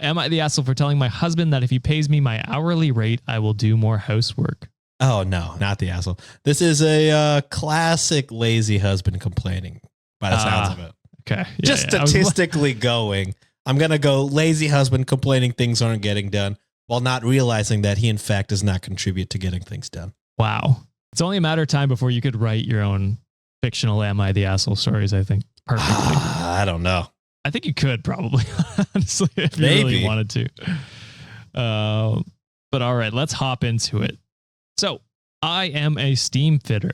Am I the asshole for telling my husband that if he pays me my hourly rate, I will do more housework? Oh, no, not the asshole. This is a classic lazy husband complaining by the sounds of it. Okay. Yeah, just statistically going, I'm going to go lazy husband complaining things aren't getting done while not realizing that he, in fact, does not contribute to getting things done. Wow. It's only a matter of time before you could write your own fictional Am I the Asshole stories, I think, perfectly. I don't know. I think you could probably, honestly, if you really wanted to. But all right, let's hop into it. So I am a steam fitter,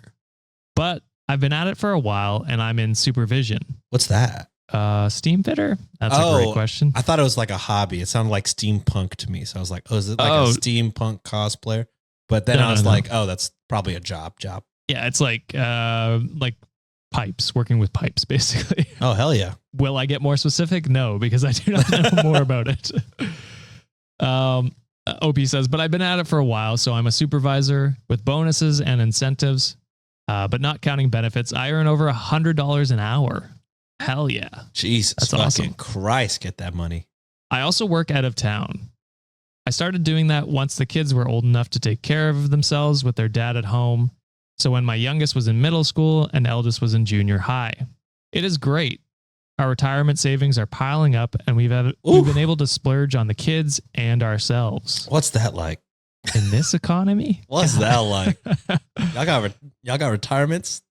but I've been at it for a while and I'm in supervision. What's that? Steam fitter? That's a great question. I thought it was like a hobby. It sounded like steampunk to me. So I was like, oh, is it like a steampunk cosplayer? But then I was like, oh, that's probably a job. Yeah, it's like pipes, working with pipes, basically. Oh, hell yeah. Will I get more specific? No, because I do not know more about it. OP says, but I've been at it for a while, so I'm a supervisor with bonuses and incentives, but not counting benefits. I earn over $100 an hour. Hell yeah. Jesus, that's fucking awesome. Christ, get that money. I also work out of town. I started doing that once the kids were old enough to take care of themselves with their dad at home. So when my youngest was in middle school and eldest was in junior high. It is great. Our retirement savings are piling up and we've been able to splurge on the kids and ourselves. What's that like? In this economy? What's that like? Y'all got retirements?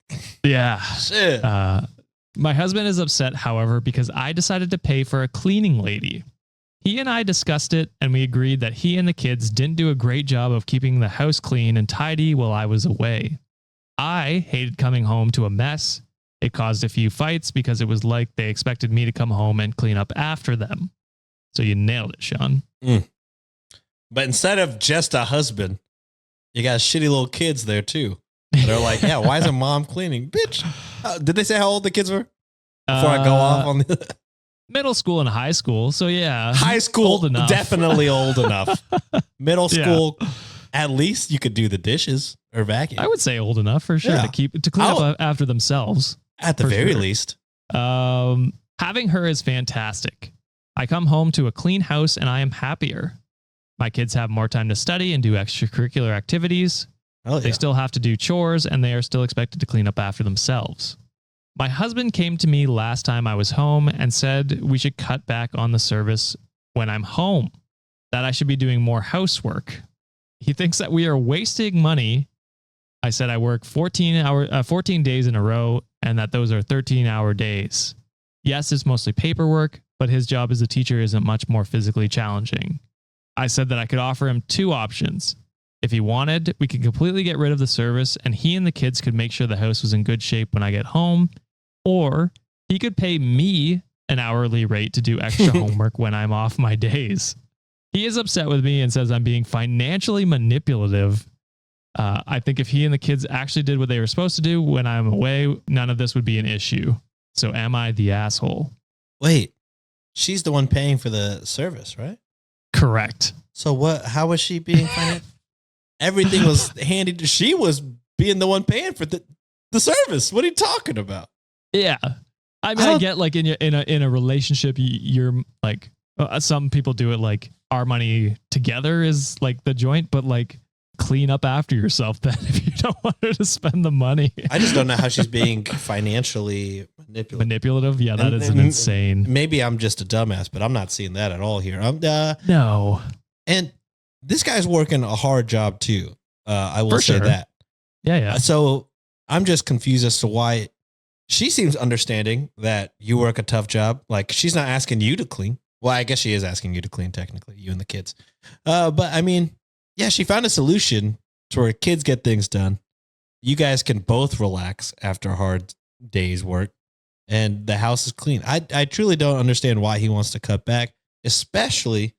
Yeah. Shit. My husband is upset, however, because I decided to pay for a cleaning lady. He and I discussed it and we agreed that he and the kids didn't do a great job of keeping the house clean and tidy while I was away. I hated coming home to a mess. It caused a few fights because it was like they expected me to come home and clean up after them. So you nailed it, Sean. But instead of just a husband, you got shitty little kids there too. They're like, yeah, why isn't mom cleaning? Bitch. Did they say how old the kids were? Before I go off on the... Middle school and high school. So yeah. High school, old enough. Definitely old enough. Middle school, at least you could do the dishes or vacuum. I would say old enough for sure to clean up after themselves. At the very least. Having her is fantastic. I come home to a clean house and I am happier. My kids have more time to study and do extracurricular activities. Oh, yeah. They still have to do chores and they are still expected to clean up after themselves. My husband came to me last time I was home and said we should cut back on the service when I'm home, that I should be doing more housework. He thinks that we are wasting money. I said I work 14 days in a row and that those are 13-hour days. Yes, it's mostly paperwork, but his job as a teacher isn't much more physically challenging. I said that I could offer him two options. If he wanted, we could completely get rid of the service and he and the kids could make sure the house was in good shape when I get home. Or he could pay me an hourly rate to do extra homework when I'm off my days. He is upset with me and says I'm being financially manipulative. I think if he and the kids actually did what they were supposed to do when I'm away, none of this would be an issue. So am I the asshole? Wait, she's the one paying for the service, right? Correct. So what? How was she being financial? Everything was handed. She was being the one paying for the service. What are you talking about? Yeah. I mean, I get like in a relationship, you're like, some people do it like our money together is like the joint, but like clean up after yourself then if you don't want her to spend the money. I just don't know how she's being financially manipulative. Yeah, that is insane. Maybe I'm just a dumbass, but I'm not seeing that at all here. No. And this guy's working a hard job too. I will say that. Yeah. So I'm just confused as to why she seems understanding that you work a tough job. Like she's not asking you to clean. Well, I guess she is asking you to clean technically, you and the kids. But I mean, yeah, she found a solution to where kids get things done. You guys can both relax after a hard day's work and the house is clean. I truly don't understand why he wants to cut back, especially,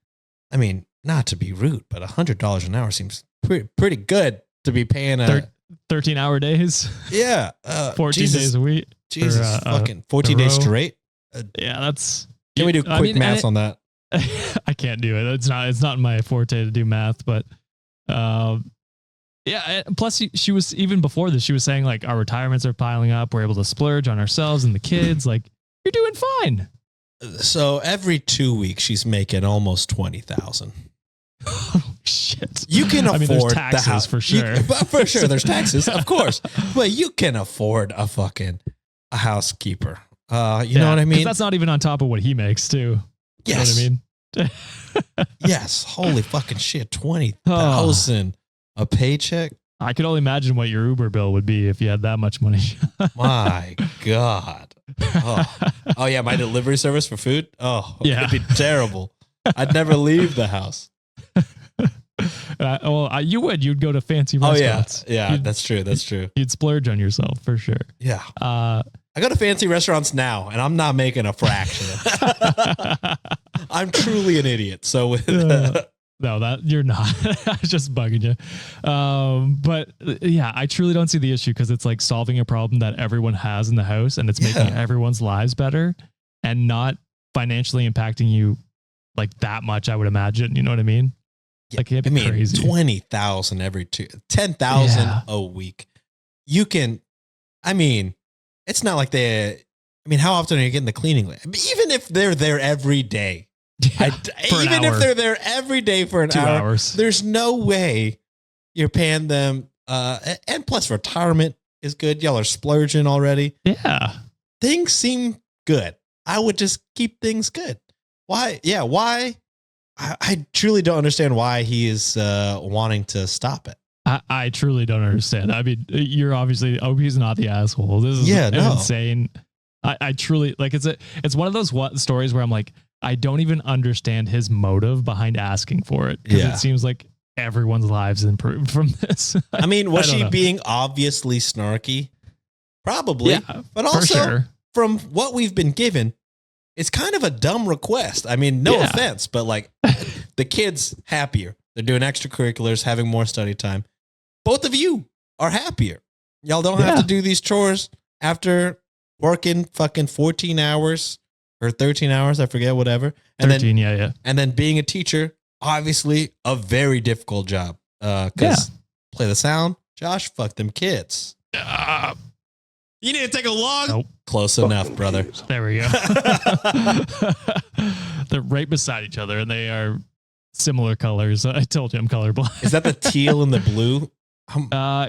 I mean, not to be rude, but $100 an hour seems pretty good to be paying 13-hour days. Yeah. 14 days a week. Jesus, fucking 14 days straight. Yeah, that's... Can we do quick maths on that? I can't do it. It's not my forte to do math, but yeah. Plus, she was, even before this, she was saying like our retirements are piling up. We're able to splurge on ourselves and the kids. Like, you're doing fine. So every 2 weeks, she's making almost 20,000. Oh, shit. You can afford there's taxes the house for sure. For sure, there's taxes, of course. But you can afford a housekeeper. You know what I mean? That's not even on top of what he makes, too. Yes. You know what I mean? Yes. Holy fucking shit. 20,000 a paycheck. I could only imagine what your Uber bill would be if you had that much money. My God. Oh, yeah. My delivery service for food. Oh, yeah. It'd be terrible. I'd never leave the house. You would. You'd go to fancy restaurants. Oh, yeah. That's true. You'd splurge on yourself for sure. Yeah. I go to fancy restaurants now, and I'm not making a fraction. I'm truly an idiot. So with no, that you're not. I was just bugging you. But yeah, I truly don't see the issue because it's like solving a problem that everyone has in the house, and it's making everyone's lives better, and not financially impacting you like that much. I would imagine. You know what I mean? Yeah, like it'd be crazy. 20,000 every 10,000 a week. You can. I mean, it's not like how often are you getting the cleaning? Even if they're there every day. Even if they're there every day for 2 hours, there's no way you're paying them. And plus, retirement is good. Y'all are splurging already. Yeah, things seem good. I would just keep things good. Why? Yeah, why? I truly don't understand why he is wanting to stop it. I truly don't understand. I mean, you're obviously he's not the asshole. This is insane. I truly like it's one of those stories where I'm like, I don't even understand his motive behind asking for it. Because it seems like everyone's lives improved from this. I mean, was she being obviously snarky? Probably. Yeah, but also from what we've been given, it's kind of a dumb request. I mean, no offense, but like the kids happier. They're doing extracurriculars, having more study time. Both of you are happier. Y'all don't have to do these chores after working fucking 14 hours or 13 hours. I forget, whatever. And 13, And then being a teacher, obviously a very difficult job. Because play the sound, Josh, fuck them kids. You need to take a log. Nope. Close enough, brother. There we go. They're right beside each other and they are similar colors. I told you I'm colorblind. Is that the teal and the blue?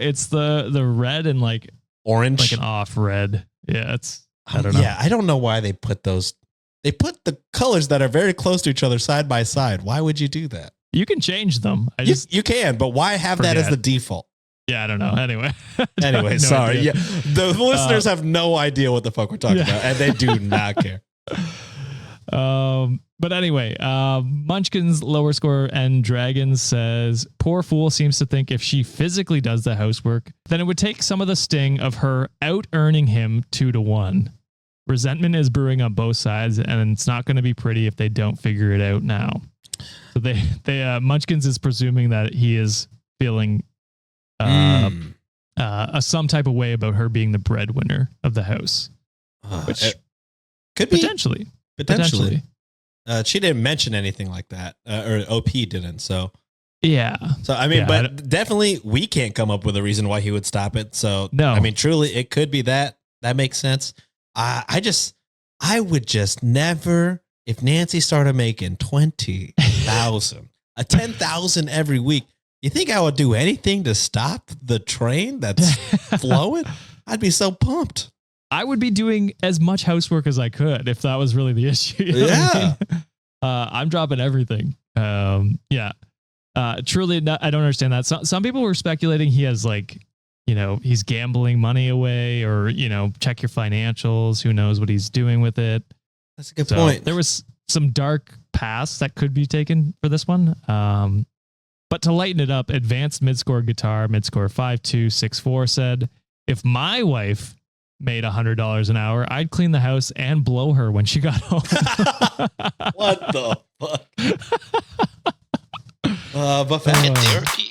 It's the red and like orange, like an off red. Yeah, it's I don't know. Yeah, I don't know why they put those. They put the colors that are very close to each other side by side. Why would you do that? You can change them. You can, but why have that as the default? Yeah, I don't know. Anyway, no sorry. Idea. Yeah, the listeners have no idea what the fuck we're talking about, and they do not care. But anyway, Munchkin's lower score and Dragons says, poor fool seems to think if she physically does the housework, then it would take some of the sting of her out earning him 2-1. Resentment is brewing on both sides, and it's not going to be pretty if they don't figure it out now. So they Munchkins is presuming that he is feeling some type of way about her being the breadwinner of the house, which could be potentially. She didn't mention anything like that, or OP didn't. So yeah. So I mean, but definitely we can't come up with a reason why he would stop it. So no, I mean, truly, it could be that. That makes sense. I would just never. If Nancy started making 20,000, 10,000 every week, you think I would do anything to stop the train that's flowing? I'd be so pumped. I would be doing as much housework as I could if that was really the issue. You know what I mean? I'm dropping everything. Truly, I don't understand that. Some people were speculating he has like, he's gambling money away or, check your financials. Who knows what he's doing with it? That's a good point. There was some dark past that could be taken for this one. But to lighten it up, Advanced Midscore Guitar, Midscore 5264 said, if my wife made $100 an hour, I'd clean the house and blow her when she got home. What the fuck? Therapy